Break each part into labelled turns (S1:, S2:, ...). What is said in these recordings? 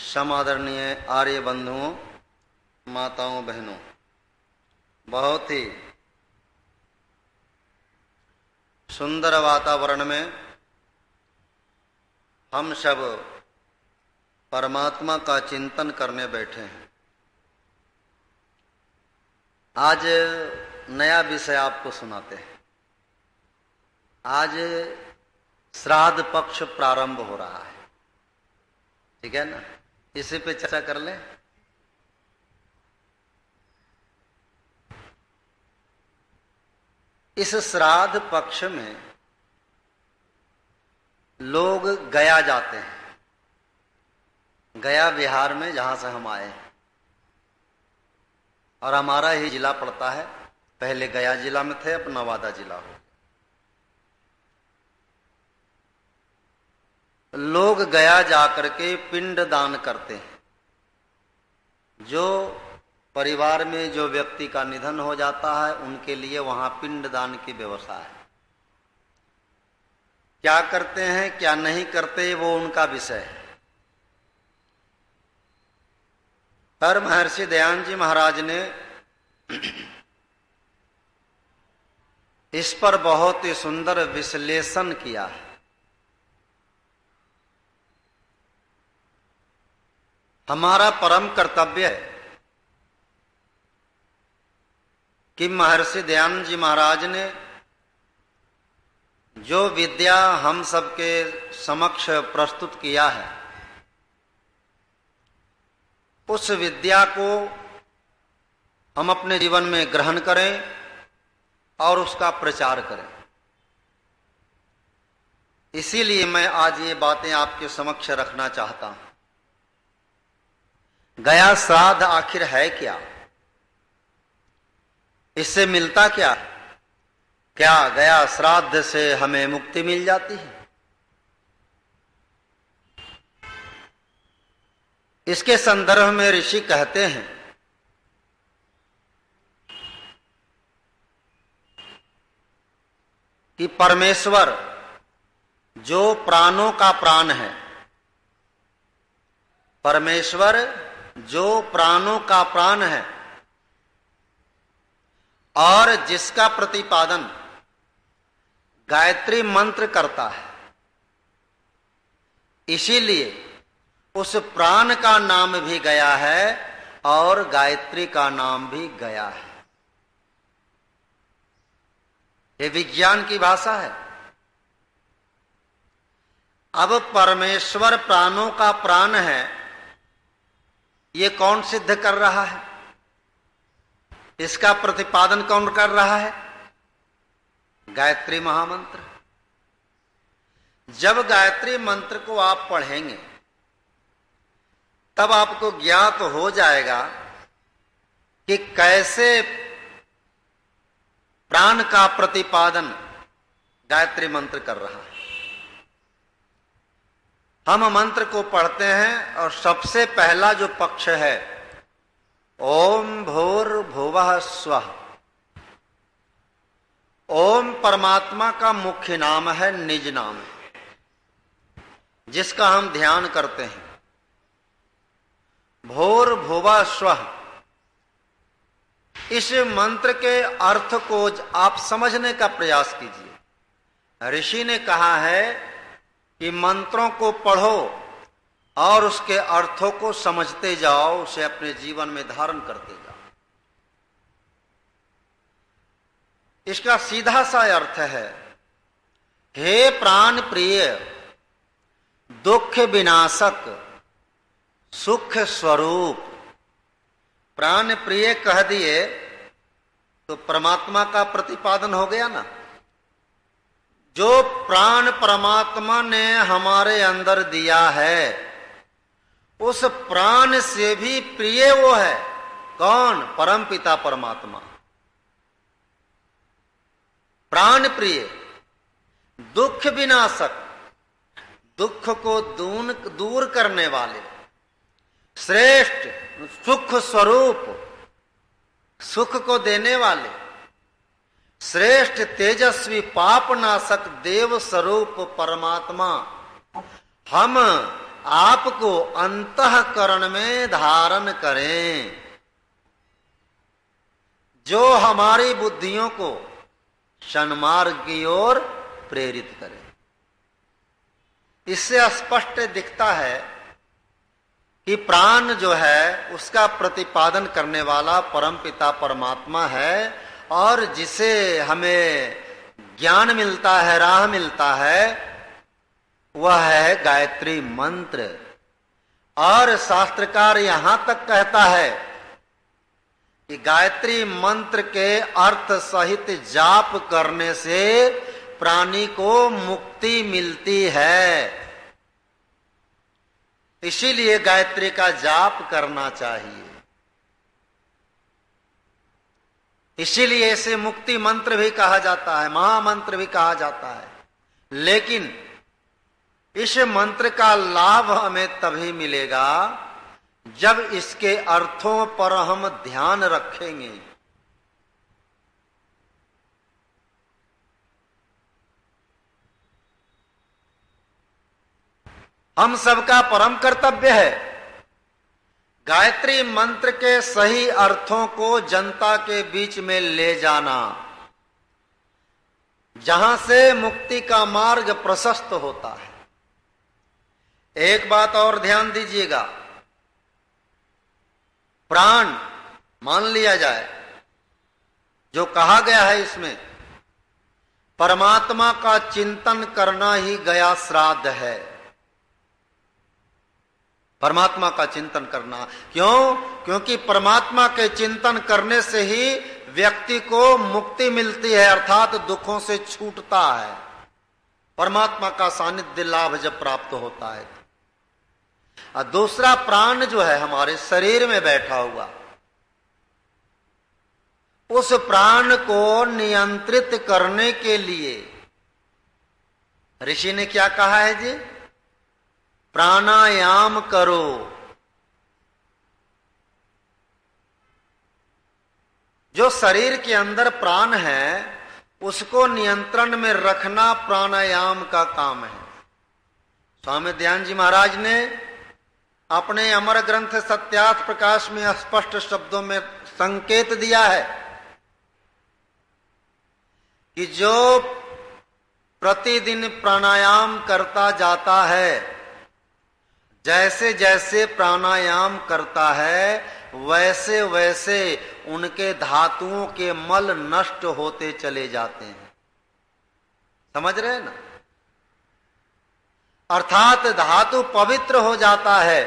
S1: समादरणीय आर्य बंधुओं, माताओं, बहनों, बहुत ही सुंदर वातावरण में हम सब परमात्मा का चिंतन करने बैठे हैं। आज नया विषय आपको सुनाते हैं। आज श्राद्ध पक्ष प्रारंभ हो रहा है, ठीक है ना? इसी पे चर्चा कर लें। इस श्राद्ध पक्ष में लोग गया जाते हैं, गया बिहार में, जहां से हम आए हैं, और हमारा ही जिला पड़ता है। पहले गया जिला में थे, अब नवादा जिला हो। लोग गया जाकर के पिंड दान करते हैं। जो परिवार में जो व्यक्ति का निधन हो जाता है, उनके लिए वहां पिंड दान की व्यवस्था है। क्या करते हैं क्या नहीं करते, वो उनका विषय है। पर महर्षि दयानंद जी महाराज ने इस पर बहुत ही सुंदर विश्लेषण किया है। हमारा परम कर्तव्य है कि महर्षि दयानंद जी महाराज ने जो विद्या हम सबके समक्ष प्रस्तुत किया है, उस विद्या को हम अपने जीवन में ग्रहण करें और उसका प्रचार करें। इसीलिए मैं आज ये बातें आपके समक्ष रखना चाहता हूं। गया श्राद्ध आखिर है क्या? इससे मिलता क्या? क्या गया श्राद्ध से हमें मुक्ति मिल जाती है? इसके संदर्भ में ऋषि कहते हैं कि परमेश्वर जो प्राणों का प्राण है, परमेश्वर जो प्राणों का प्राण है और जिसका प्रतिपादन गायत्री मंत्र करता है, इसीलिए उस प्राण का नाम भी गया है और गायत्री का नाम भी गया है। ये विज्ञान की भाषा है। अब परमेश्वर प्राणों का प्राण है, ये कौन सिद्ध कर रहा है? इसका प्रतिपादन कौन कर रहा है? गायत्री महामंत्र। जब गायत्री मंत्र को आप पढ़ेंगे तब आपको ज्ञात हो जाएगा कि कैसे प्राण का प्रतिपादन गायत्री मंत्र कर रहा है। हम मंत्र को पढ़ते हैं और सबसे पहला जो पक्ष है, ओम भूर्भुवः स्वः। ओम परमात्मा का मुख्य नाम है, निज नाम है, जिसका हम ध्यान करते हैं। भूर्भुवः स्वः, इस मंत्र के अर्थ को आप समझने का प्रयास कीजिए। ऋषि ने कहा है कि मंत्रों को पढ़ो और उसके अर्थों को समझते जाओ, उसे अपने जीवन में धारण करते जाओ। इसका सीधा सा अर्थ है, हे प्राण प्रिय, दुख विनाशक, सुख स्वरूप। प्राण प्रिय कह दिए तो परमात्मा का प्रतिपादन हो गया ना। जो प्राण परमात्मा ने हमारे अंदर दिया है, उस प्राण से भी प्रिय वो है। कौन? परम पिता परमात्मा। प्राण प्रिय, दुख विनाशक, दुख को दूर करने वाले, श्रेष्ठ, सुख स्वरूप, सुख को देने वाले, श्रेष्ठ तेजस्वी पाप नाशक देव स्वरूप परमात्मा हम आपको अंतःकरण में धारण करें, जो हमारी बुद्धियों को सन्मार्ग की ओर प्रेरित करे। इससे स्पष्ट दिखता है कि प्राण जो है उसका प्रतिपादन करने वाला परमपिता परमात्मा है, और जिसे हमें ज्ञान मिलता है, राह मिलता है, वह है गायत्री मंत्र। और शास्त्रकार यहां तक कहता है कि गायत्री मंत्र के अर्थ सहित जाप करने से प्राणी को मुक्ति मिलती है। इसीलिए गायत्री का जाप करना चाहिए। इसीलिए इसे मुक्ति मंत्र भी कहा जाता है, महामंत्र भी कहा जाता है। लेकिन इस मंत्र का लाभ हमें तभी मिलेगा जब इसके अर्थों पर हम ध्यान रखेंगे। हम सबका परम कर्तव्य है गायत्री मंत्र के सही अर्थों को जनता के बीच में ले जाना, जहां से मुक्ति का मार्ग प्रशस्त होता है। एक बात और ध्यान दीजिएगा, प्राण मान लिया जाए, जो कहा गया है इसमें परमात्मा का चिंतन करना ही गया श्राद्ध है। परमात्मा का चिंतन करना क्यों? क्योंकि परमात्मा के चिंतन करने से ही व्यक्ति को मुक्ति मिलती है, अर्थात दुखों से छूटता है। परमात्मा का सानिध्य लाभ जब प्राप्त होता है। और दूसरा, प्राण जो है हमारे शरीर में बैठा हुआ, उस प्राण को नियंत्रित करने के लिए ऋषि ने क्या कहा है जी? प्राणायाम करो। जो शरीर के अंदर प्राण है उसको नियंत्रण में रखना प्राणायाम का काम है। स्वामी दयानंद जी महाराज ने अपने अमर ग्रंथ सत्यार्थ प्रकाश में स्पष्ट शब्दों में संकेत दिया है कि जो प्रतिदिन प्राणायाम करता जाता है, जैसे जैसे प्राणायाम करता है वैसे वैसे उनके धातुओं के मल नष्ट होते चले जाते हैं। समझ रहे हैं ना? अर्थात धातु पवित्र हो जाता है,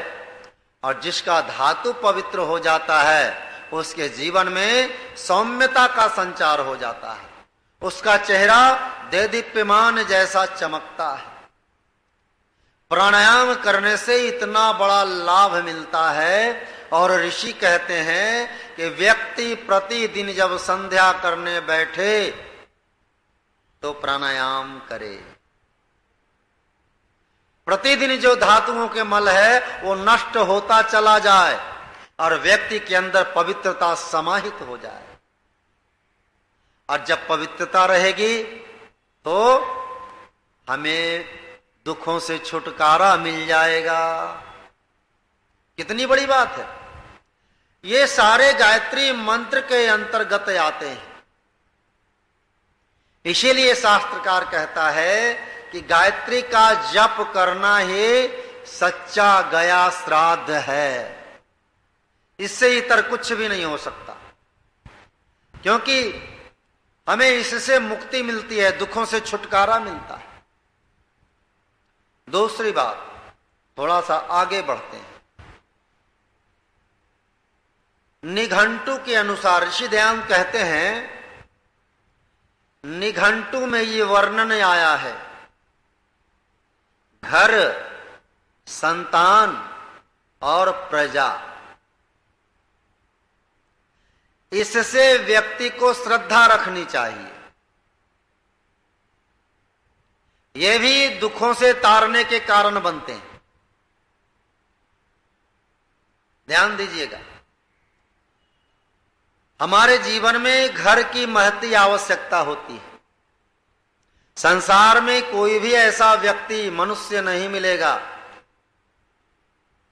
S1: और जिसका धातु पवित्र हो जाता है उसके जीवन में सौम्यता का संचार हो जाता है, उसका चेहरा देदीप्यमान जैसा चमकता है। प्राणायाम करने से इतना बड़ा लाभ मिलता है, और ऋषि कहते हैं कि व्यक्ति प्रतिदिन जब संध्या करने बैठे तो प्राणायाम करे। प्रतिदिन जो धातुओं के मल है वो नष्ट होता चला जाए और व्यक्ति के अंदर पवित्रता समाहित हो जाए। और जब पवित्रता रहेगी तो हमें दुखों से छुटकारा मिल जाएगा। कितनी बड़ी बात है! ये सारे गायत्री मंत्र के अंतर्गत आते हैं। इसीलिए शास्त्रकार कहता है कि गायत्री का जप करना ही सच्चा गया श्राद्ध है। इससे इतर कुछ भी नहीं हो सकता, क्योंकि हमें इससे मुक्ति मिलती है, दुखों से छुटकारा मिलता है। दूसरी बात, थोड़ा सा आगे बढ़ते हैं। निघंटु के अनुसार ऋषि दयानंद कहते हैं, निघंटु में ये वर्णन आया है, घर, संतान और प्रजा, इससे व्यक्ति को श्रद्धा रखनी चाहिए। ये भी दुखों से तारने के कारण बनते हैं। ध्यान दीजिएगा, हमारे जीवन में घर की महती आवश्यकता होती है। संसार में कोई भी ऐसा व्यक्ति, मनुष्य नहीं मिलेगा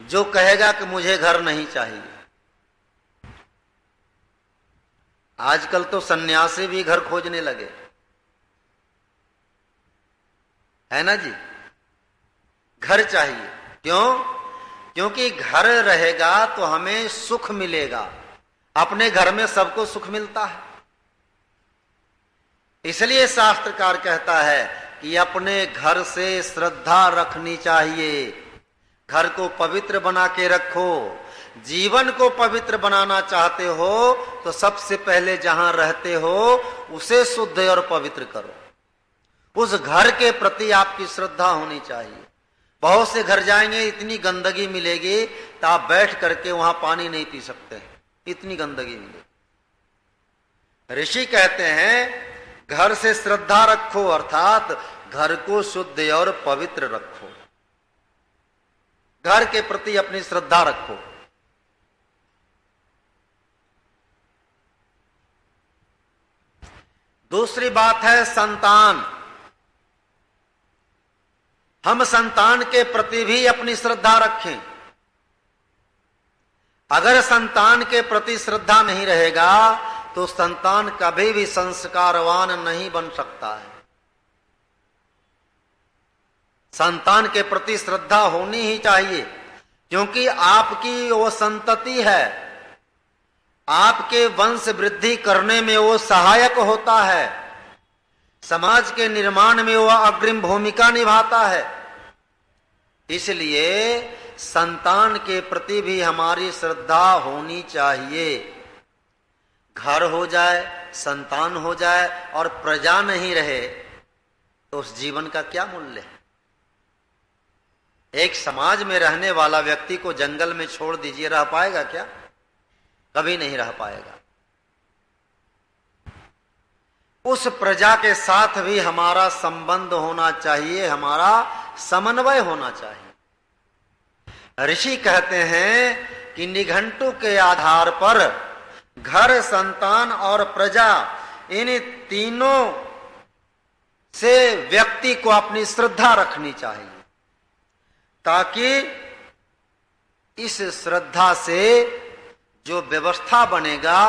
S1: जो कहेगा कि मुझे घर नहीं चाहिए। आजकल तो सन्यासी भी घर खोजने लगे, है ना जी। घर चाहिए, क्यों? क्योंकि घर रहेगा तो हमें सुख मिलेगा। अपने घर में सबको सुख मिलता है। इसलिए शास्त्रकार कहता है कि अपने घर से श्रद्धा रखनी चाहिए। घर को पवित्र बना के रखो। जीवन को पवित्र बनाना चाहते हो तो सबसे पहले जहां रहते हो उसे शुद्ध और पवित्र करो। उस घर के प्रति आपकी श्रद्धा होनी चाहिए। बहुत से घर जाएंगे, इतनी गंदगी मिलेगी तो आप बैठ करके वहां पानी नहीं पी सकते, इतनी गंदगी मिलेगी। ऋषि कहते हैं घर से श्रद्धा रखो, अर्थात घर को शुद्ध और पवित्र रखो। घर के प्रति अपनी श्रद्धा रखो। दूसरी बात है संतान। हम संतान के प्रति भी अपनी श्रद्धा रखें। अगर संतान के प्रति श्रद्धा नहीं रहेगा तो संतान कभी भी संस्कारवान नहीं बन सकता है। संतान के प्रति श्रद्धा होनी ही चाहिए, क्योंकि आपकी वो संतति है, आपके वंश वृद्धि करने में वो सहायक होता है, समाज के निर्माण में वो अग्रिम भूमिका निभाता है। इसलिए संतान के प्रति भी हमारी श्रद्धा होनी चाहिए। घर हो जाए, संतान हो जाए और प्रजा नहीं रहे तो उस जीवन का क्या मूल्य है? एक समाज में रहने वाला व्यक्ति को जंगल में छोड़ दीजिए, रह पाएगा क्या? कभी नहीं रह पाएगा। उस प्रजा के साथ भी हमारा संबंध होना चाहिए, हमारा समन्वय होना चाहिए। ऋषि कहते हैं कि निघंटु के आधार पर घर, संतान और प्रजा, इन तीनों से व्यक्ति को अपनी श्रद्धा रखनी चाहिए, ताकि इस श्रद्धा से जो व्यवस्था बनेगा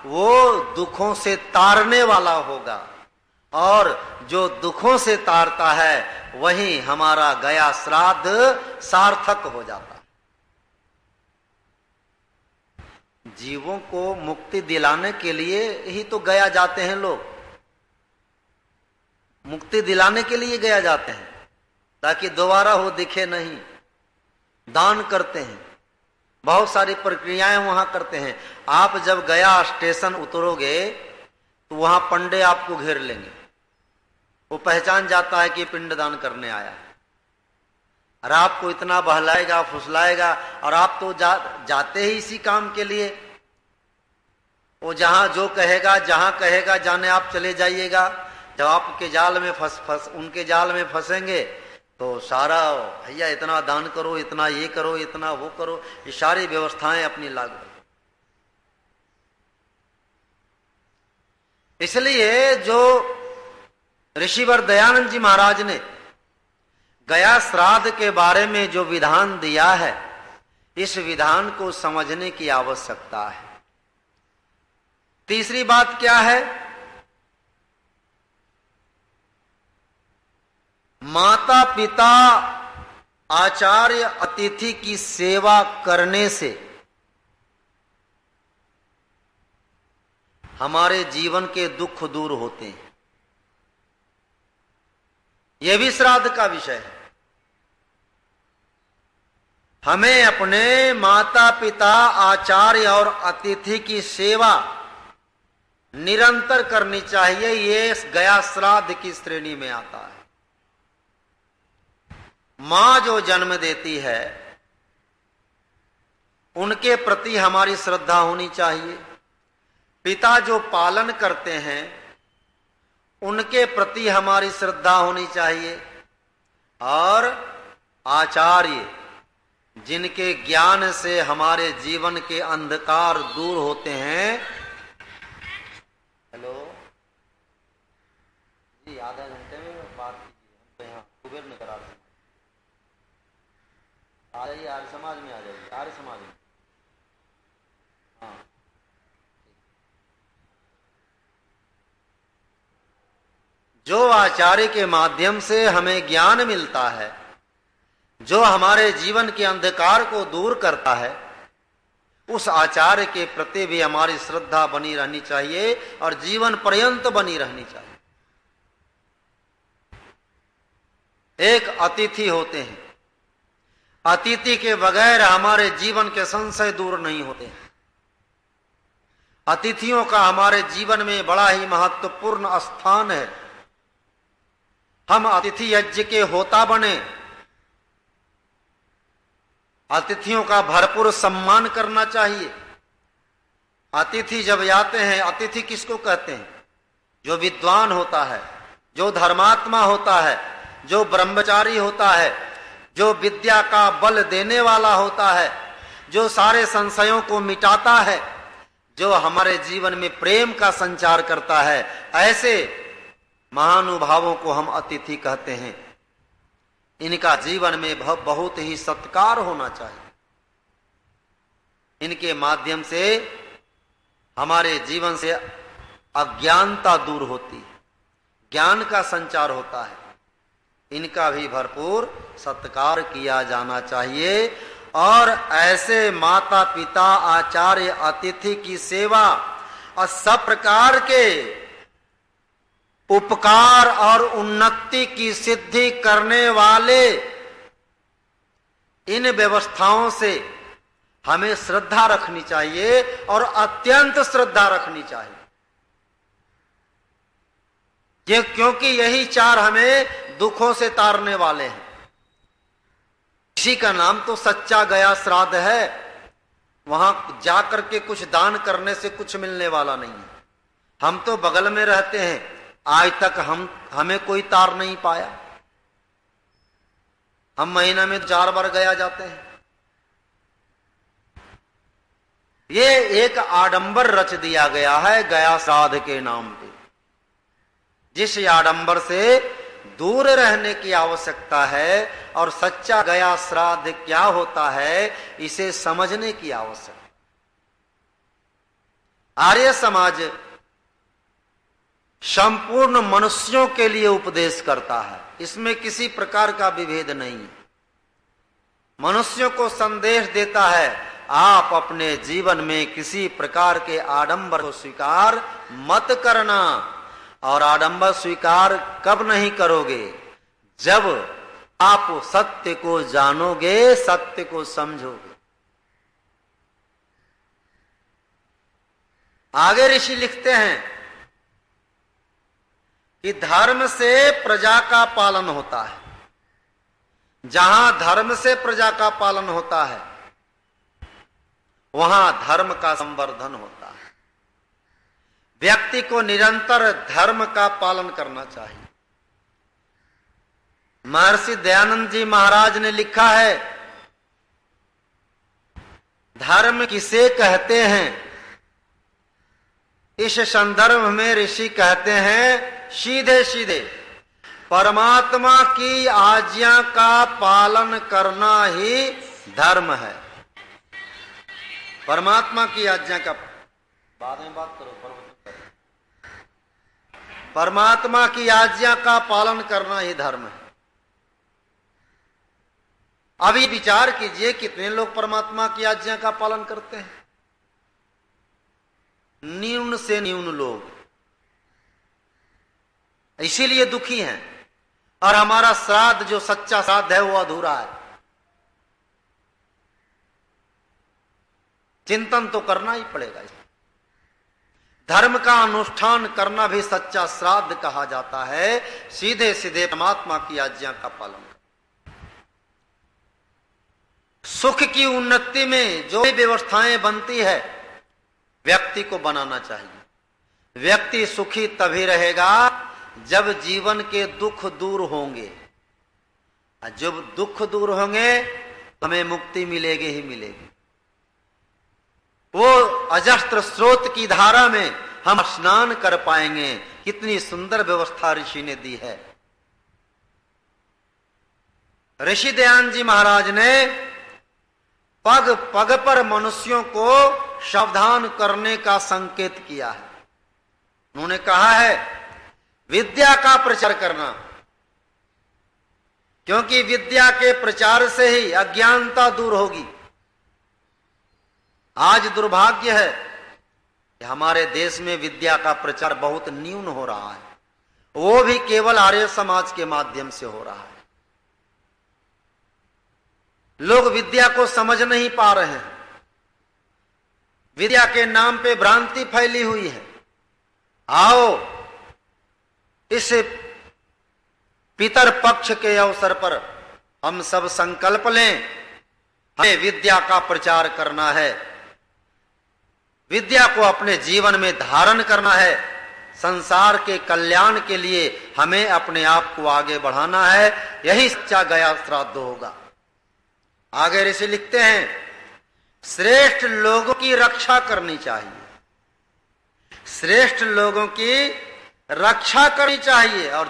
S1: वो दुखों से तारने वाला होगा, और जो दुखों से तारता है वही हमारा गया श्राद्ध सार्थक हो जाता है। जीवों को मुक्ति दिलाने के लिए ही तो गया जाते हैं लोग, मुक्ति दिलाने के लिए गया जाते हैं, ताकि दोबारा वो दिखे नहीं। दान करते हैं, बहुत सारी प्रक्रियाएं वहां करते हैं। आप जब गया स्टेशन उतरोगे तो वहां पंडे आपको घेर लेंगे, वो पहचान जाता है कि पिंडदान करने आया है, और आपको इतना बहलाएगा, फुसलाएगा, और आप तो जाते ही इसी काम के लिए। वो जहां जो कहेगा, जहां कहेगा जाने आप चले जाइएगा। जब आपके जाल में उनके जाल में फंसेंगे तो सारा भैया इतना दान करो, इतना ये करो, इतना वो करो, ये सारी व्यवस्थाएं अपनी लागू। इसलिए जो ऋषिवर दयानंद जी महाराज ने गया श्राद्ध के बारे में जो विधान दिया है, इस विधान को समझने की आवश्यकता है। तीसरी बात क्या है? माता पिता, आचार्य, अतिथि की सेवा करने से हमारे जीवन के दुख दूर होते हैं। यह भी श्राद्ध का विषय है। हमें अपने माता पिता, आचार्य और अतिथि की सेवा निरंतर करनी चाहिए। ये गया श्राद्ध की श्रेणी में आता है। मां जो जन्म देती है उनके प्रति हमारी श्रद्धा होनी चाहिए। पिता जो पालन करते हैं उनके प्रति हमारी श्रद्धा होनी चाहिए। और आचार्य जिनके ज्ञान से हमारे जीवन के अंधकार दूर होते हैं। हेलो जी, आधा घंटे में बात कीजिए, हम तो यहाँ कुबेर में करा रहे हैं। आ जाइए, आज समाज समाज में आ जाइए, आर्य समाज में। हाँ, जो आचार्य के माध्यम से हमें ज्ञान मिलता है, जो हमारे जीवन के अंधकार को दूर करता है, उस आचार्य के प्रति भी हमारी श्रद्धा बनी रहनी चाहिए और जीवन पर्यंत बनी रहनी चाहिए। एक अतिथि होते हैं, अतिथि के बगैर हमारे जीवन के संशय दूर नहीं होते। अतिथियों का हमारे जीवन में बड़ा ही महत्वपूर्ण स्थान है। हम अतिथि यज्ञ के होता बने, अतिथियों का भरपूर सम्मान करना चाहिए। अतिथि जब आते हैं, अतिथि किसको कहते हैं? जो विद्वान होता है, जो धर्मात्मा होता है, जो ब्रह्मचारी होता है, जो विद्या का बल देने वाला होता है, जो सारे संशयों को मिटाता है, जो हमारे जीवन में प्रेम का संचार करता है, ऐसे महानुभावों को हम अतिथि कहते हैं। इनका जीवन में बहुत ही सत्कार होना चाहिए। इनके माध्यम से हमारे जीवन से अज्ञानता दूर होती है, ज्ञान का संचार होता है। इनका भी भरपूर सत्कार किया जाना चाहिए और ऐसे माता पिता आचार्य अतिथि की सेवा और सब प्रकार के उपकार और उन्नति की सिद्धि करने वाले इन व्यवस्थाओं से हमें श्रद्धा रखनी चाहिए और अत्यंत श्रद्धा रखनी चाहिए। ये क्योंकि यही चार हमें दुखों से तारने वाले हैं। इसी का नाम तो सच्चा गया श्राद्ध है। वहां जाकर के कुछ दान करने से कुछ मिलने वाला नहीं है। हम तो बगल में रहते हैं, आज तक हमें कोई तार नहीं पाया। हम महीना में 4 बार गया जाते हैं। ये एक आडंबर रच दिया गया है गया श्राद्ध के नाम पे, जिस आडंबर से दूर रहने की आवश्यकता है और सच्चा गया श्राद्ध क्या होता है इसे समझने की आवश्यकता। आर्य समाज संपूर्ण मनुष्यों के लिए उपदेश करता है, इसमें किसी प्रकार का विभेद नहीं है। मनुष्यों को संदेश देता है, आप अपने जीवन में किसी प्रकार के आडंबर को स्वीकार मत करना। और आडंबर स्वीकार कब नहीं करोगे? जब आप सत्य को जानोगे, सत्य को समझोगे। आगे ऋषि लिखते हैं कि धर्म से प्रजा का पालन होता है। जहां धर्म से प्रजा का पालन होता है वहां धर्म का संवर्धन होता है। व्यक्ति को निरंतर धर्म का पालन करना चाहिए। महर्षि दयानंद जी महाराज ने लिखा है, धर्म किसे कहते हैं? इस संदर्भ में ऋषि कहते हैं, सीधे सीधे परमात्मा की आज्ञा का पालन करना ही धर्म है। परमात्मा की आज्ञा का, बाद में बात करो, परमात्मा की आज्ञा का पालन करना ही धर्म है। अभी विचार कीजिए, कितने लोग परमात्मा की आज्ञा का पालन करते हैं? न्यून से न्यून लोग, इसीलिए दुखी हैं। और हमारा श्राद्ध जो सच्चा श्राद्ध है वो अधूरा है। चिंतन तो करना ही पड़ेगा। धर्म का अनुष्ठान करना भी सच्चा श्राद्ध कहा जाता है। सीधे सीधे परमात्मा की आज्ञा का पालन। सुख की उन्नति में जो भी व्यवस्थाएं बनती है व्यक्ति को बनाना चाहिए। व्यक्ति सुखी तभी रहेगा जब जीवन के दुख दूर होंगे। जब दुख दूर होंगे हमें मुक्ति मिलेगी ही मिलेगी। वो अजस्त्र स्रोत की धारा में हम स्नान कर पाएंगे। कितनी सुंदर व्यवस्था ऋषि ने दी है। ऋषि दयानंद जी महाराज ने पग पग पर मनुष्यों को सावधान करने का संकेत किया है। उन्होंने कहा है विद्या का प्रचार करना, क्योंकि विद्या के प्रचार से ही अज्ञानता दूर होगी। आज दुर्भाग्य है कि हमारे देश में विद्या का प्रचार बहुत न्यून हो रहा है, वो भी केवल आर्य समाज के माध्यम से हो रहा है। लोग विद्या को समझ नहीं पा रहे हैं। विद्या के नाम पे भ्रांति फैली हुई है। आओ इस पितर पक्ष के अवसर पर हम सब संकल्प लें, हमें विद्या का प्रचार करना है, विद्या को अपने जीवन में धारण करना है। संसार के कल्याण के लिए हमें अपने आप को आगे बढ़ाना है। यही सच्चा गया श्राद्ध होगा। आगे ऋषि लिखते हैं श्रेष्ठ लोगों की रक्षा करनी चाहिए, श्रेष्ठ लोगों की रक्षा करनी चाहिए और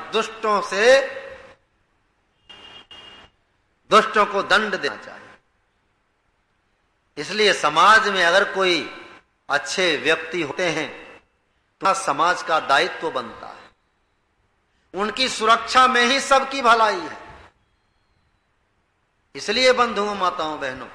S1: दुष्टों को दंड देना चाहिए। इसलिए समाज में अगर कोई अच्छे व्यक्ति होते हैं तो समाज का दायित्व बनता है। उनकी सुरक्षा में ही सबकी भलाई है। इसलिए बंधुओं, माताओं, बहनों,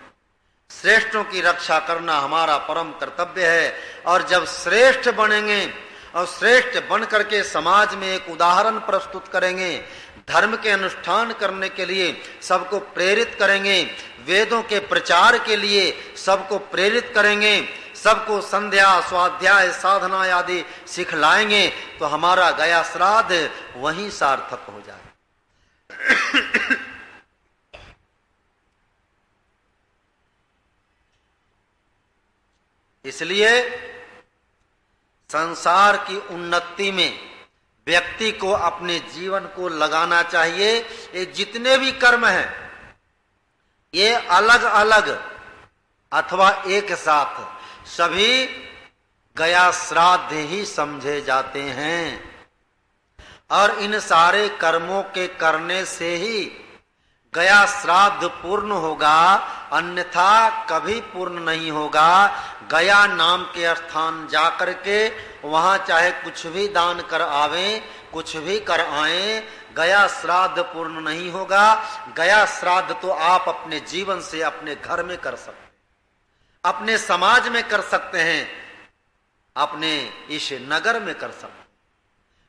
S1: श्रेष्ठों की रक्षा करना हमारा परम कर्तव्य है। और जब श्रेष्ठ बनेंगे और श्रेष्ठ बन करके समाज में एक उदाहरण प्रस्तुत करेंगे, धर्म के अनुष्ठान करने के लिए सबको प्रेरित करेंगे, वेदों के प्रचार के लिए सबको प्रेरित करेंगे, सबको संध्या स्वाध्याय साधना आदि सिखलाएंगे, तो हमारा गया श्राद्ध वहीं सार्थक हो जाए। इसलिए संसार की उन्नति में व्यक्ति को अपने जीवन को लगाना चाहिए। ये जितने भी कर्म हैं ये अलग अलग अथवा एक साथ सभी गया श्राद्ध ही समझे जाते हैं। और इन सारे कर्मों के करने से ही गया श्राद्ध पूर्ण होगा, अन्यथा कभी पूर्ण नहीं होगा। गया नाम के स्थान जाकर के वहां चाहे कुछ भी दान कर आवे, कुछ भी कर आए, गया श्राद्ध पूर्ण नहीं होगा। गया श्राद्ध तो आप अपने जीवन से अपने घर में कर सकते, अपने समाज में कर सकते हैं, अपने इस नगर में कर सकते हैं,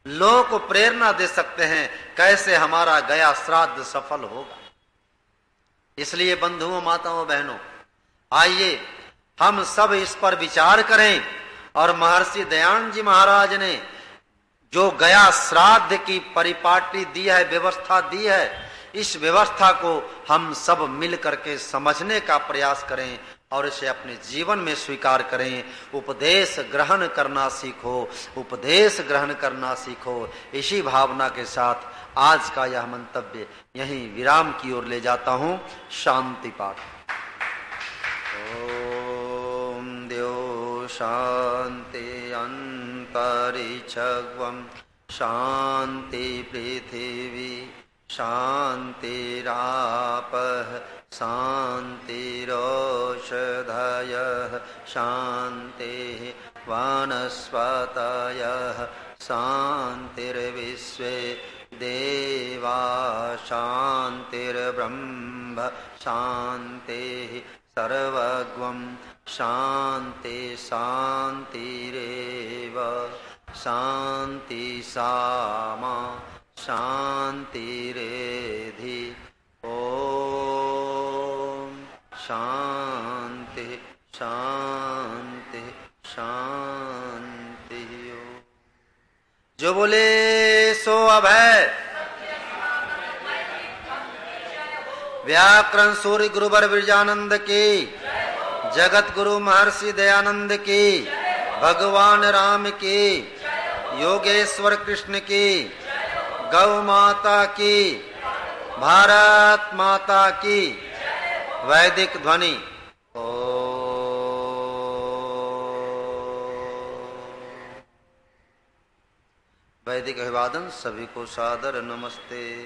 S1: लोगों को प्रेरणा दे सकते हैं कैसे हमारा गया श्राद्ध सफल होगा। इसलिए बंधुओं, माताओं, बहनों, आइए हम सब इस पर विचार करें। और महर्षि दयानंद जी महाराज ने जो गया श्राद्ध की परिपाटी दी है, व्यवस्था दी है, इस व्यवस्था को हम सब मिल करके समझने का प्रयास करें और इसे अपने जीवन में स्वीकार करें। उपदेश ग्रहण करना सीखो, उपदेश ग्रहण करना सीखो। इसी भावना के साथ आज का यह मंतव्य यहीं विराम की ओर ले जाता हूं। शांति पाठ। ओम द्यो शांति अंतरिक्षं शांति पृथिवी शांतिरापः शांतिरोषधयः शान्तिः वनस्पतयः शान्तिर्विश्वे देवा शान्तिर्ब्रह्म शान्तिः सर्वगं शान्ति शान्तिरेव शान्ति सामा शान्तिरेधि। ओम शांति शांति शांति। जो बोले सो अभय। व्याकरण सूर्य गुरुवर विरजानंद की, जगत गुरु महर्षि दयानंद की, भगवान राम की, योगेश्वर कृष्ण की, गौ माता की, भारत माता की। वैदिक ध्वनि। वैदिक अभिवादन सभी को सादर नमस्ते।